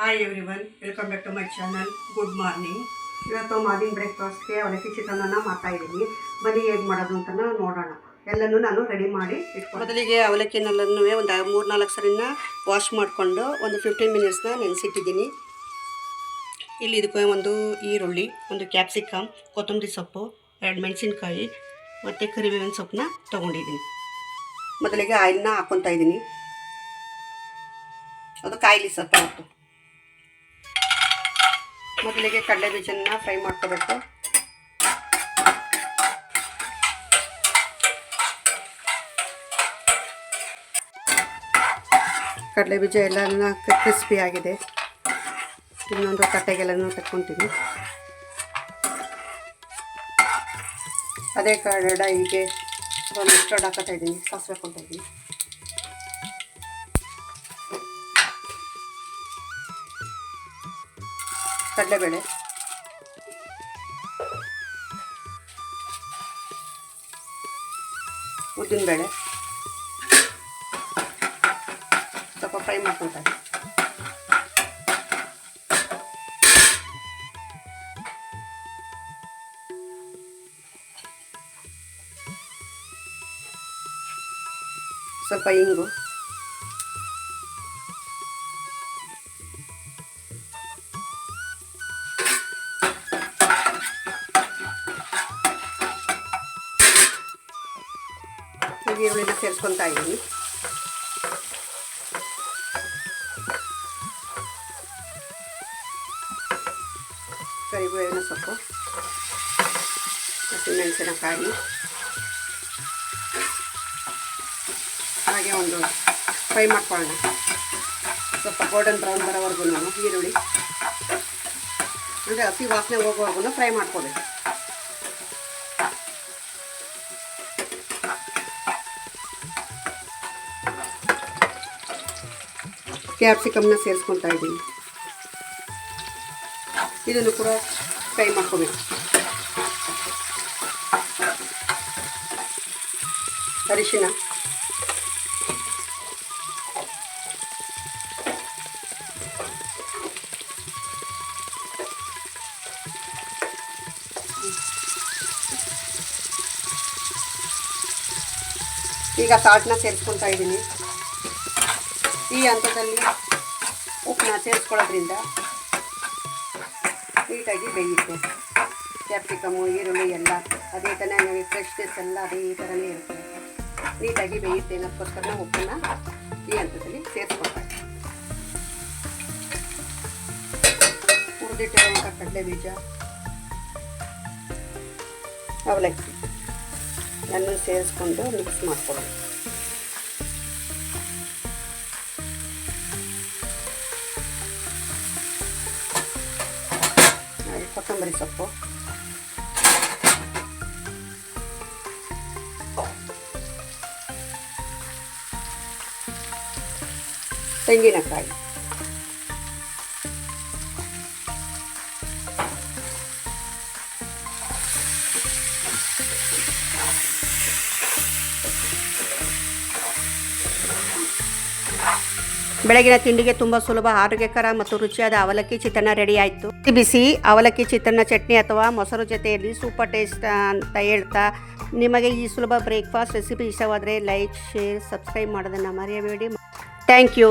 Hi everyone, welcome back to my channel. Good morning. ಇವತ್ತು morning ಬ್ರೇಕ್ಫಾಸ್ಟ್ಗೆ ಅವಲಕ್ಕಿ ಚಿತ್ರಾನ್ನ ಮಾಡ್ತಾಯಿದ್ದೀನಿ. ಬನ್ನಿ ಹೇಗೆ ಮಾಡೋದು ಅಂತ ನೋಡೋಣ. ಎಲ್ಲನೂ ನಾನು ರೆಡಿ ಮಾಡಿ ಇಟ್ಕೊಂಡು ಮೊದಲಿಗೆ ಅವಲಕ್ಕಿನೆಲ್ಲನೂ ಒಂದು 3-4 ಸರಿನ ವಾಶ್ ಮಾಡಿಕೊಂಡು ಒಂದು 15 ಮಿನಿಟ್ಸ್ನ ನೆನೆಸಿಟ್ಟಿದ್ದೀನಿ. ಇಲ್ಲಿ ಇದಕ್ಕೆ ಒಂದು ಈರುಳ್ಳಿ, ಒಂದು ಕ್ಯಾಪ್ಸಿಕಮ್, ಕೊತ್ತಂಬರಿ ಸೊಪ್ಪು, 2 ಮೆಣಸಿನ್ಕಾಯಿ ಮತ್ತು ಕರಿಬೇವಿನ ಸೊಪ್ಪನ್ನ ತೊಗೊಂಡಿದ್ದೀನಿ. ಮೊದಲಿಗೆ ಆಯಿಲ್ನ ಹಾಕ್ಕೊತಾ ಇದ್ದೀನಿ. ಅದು ಕಾಯಿಲಿ ಸ್ವಲ್ಪ ಹೊತ್ತು. ಮೊದಲಿಗೆ ಕಡಲೆ ಬೀಜನ ಫ್ರೈ ಮಾಡ್ಕೋಬೇಕು. ಕಡಲೆ ಬೀಜ ಎಲ್ಲ ಕ್ರಿಸ್ಪಿ ಆಗಿದೆ. ಇನ್ನೊಂದು ತಟ್ಟೆಗೆಲ್ಲನೂ ತಕ್ಕೊತೀನಿ. ಅದೇ ಕಡಾಯಿಗೆ ಒಂದು ಮಸ್ಟರ್ಡ್ ಹಾಕೋತಾ ಇದ್ದೀನಿ, ಸಾಸಿವೆ ಹಾಕ್ಕೊತಾ ಇದ್ದೀನಿ. ಕಡಲೆಬೇಳೆ, ಉದ್ದಿನಬೇಳೆ ಸ್ವಲ್ಪ ಫ್ರೈ ಮಾಡ್ಕೊಳ್ತಾರೆ. ಸ್ವಲ್ಪ ಇಂಗು, ಈರುಳ್ಳಿನ ಸೇರಿಸ್ಕೊತಾ ಇದ್ದೀನಿ. ಕರಿಬೇವಿನ ಸೊಪ್ಪು, ಹಸಿಮೆಣಸಿನಕಾಯಿ, ಹಾಗೆ ಒಂದು ಫ್ರೈ ಮಾಡ್ಕೊಳ್ಳೋಣ. ಸ್ವಲ್ಪ ಗೋಲ್ಡನ್ ಬ್ರೌನ್ ಬರೋವರೆಗೂ ಈರುಳ್ಳಿ ಅಂದರೆ ಹಸಿ ವಾಸನೆ ಹೋಗೋವರೆಗೂ ಫ್ರೈ ಮಾಡ್ಕೋಬೇಕು. ಕ್ಯಾಪ್ಸಿಕಮ್ನ ಸೇರಿಸ್ಕೊತಾ ಇದ್ದೀನಿ. ಇದನ್ನು ಕೂಡ ಫ್ರೈ ಮಾಡ್ಕೋಬೇಕು. ಅರಿಶಿನ, ಈಗ ಸಾಲ್ಟ್ನ ಸೇರಿಸ್ಕೊತಾ ಇದ್ದೀನಿ. ಈ ಹಂತದಲ್ಲಿ ಉಪ್ಪನ್ನ ಸೇರಿಸ್ಕೊಳ್ಳೋದ್ರಿಂದ ನೀಟಾಗಿ ಬೇಯುತ್ತೆ. ಕ್ಯಾಪ್ಸಿಕಮ್ಮು, ಈರುಳ್ಳಿ ಎಲ್ಲ ಅದೇ ಥರನೇ ಫ್ರೆಶ್ನೆಸ್ ಎಲ್ಲ ಅದೇ ಥರನೇ ಇರುತ್ತೆ. ನೀಟಾಗಿ ಬೇಯುತ್ತೆ. ಅದಕ್ಕೋಸ್ಕರ ಉಪ್ಪನ್ನ ಈ ಹಂತದಲ್ಲಿ ಸೇರಿಸ್ಕೊಳ್ತಾರೆ. ಹುರಿದಿಟ್ಟಿರುವಂಥ ಕಡಲೆ ಬೀಜ, ಅವಲಕ್ಕಿ ಎಲ್ಲ ಸೇರಿಸ್ಕೊಂಡು ಮಿಕ್ಸ್ ಮಾಡ್ಕೊಳ್ಳೋಣ. ಕೊತ್ತಂಬರಿ ಸೊಪ್ಪು, ತೆಂಗಿನಕಾಯಿ, ಬೆಳಗಿನ ತಿಂಡಿಗೆ ತುಂಬ ಸುಲಭ, ಆರೋಗ್ಯಕರ ಮತ್ತು ರುಚಿಯಾದ ಅವಲಕ್ಕಿ ಚಿತ್ರಾನ್ನ ರೆಡಿ ಆಯಿತು. ಬಿಸಿ ಅವಲಕ್ಕಿ ಚಿತ್ರಾನ್ನ ಚಟ್ನಿ ಅಥವಾ ಮೊಸರು ಜೊತೆಯಲ್ಲಿ ಸೂಪರ್ ಟೇಸ್ಟ್ ಅಂತ ಹೇಳ್ತಾ, ನಿಮಗೆ ಈ ಸುಲಭ ಬ್ರೇಕ್ಫಾಸ್ಟ್ ರೆಸಿಪಿ ಇಷ್ಟವಾದರೆ ಲೈಕ್, ಶೇರ್, ಸಬ್ಸ್ಕ್ರೈಬ್ ಮಾಡೋದನ್ನು ಮರೆಯಬೇಡಿ. Thank you.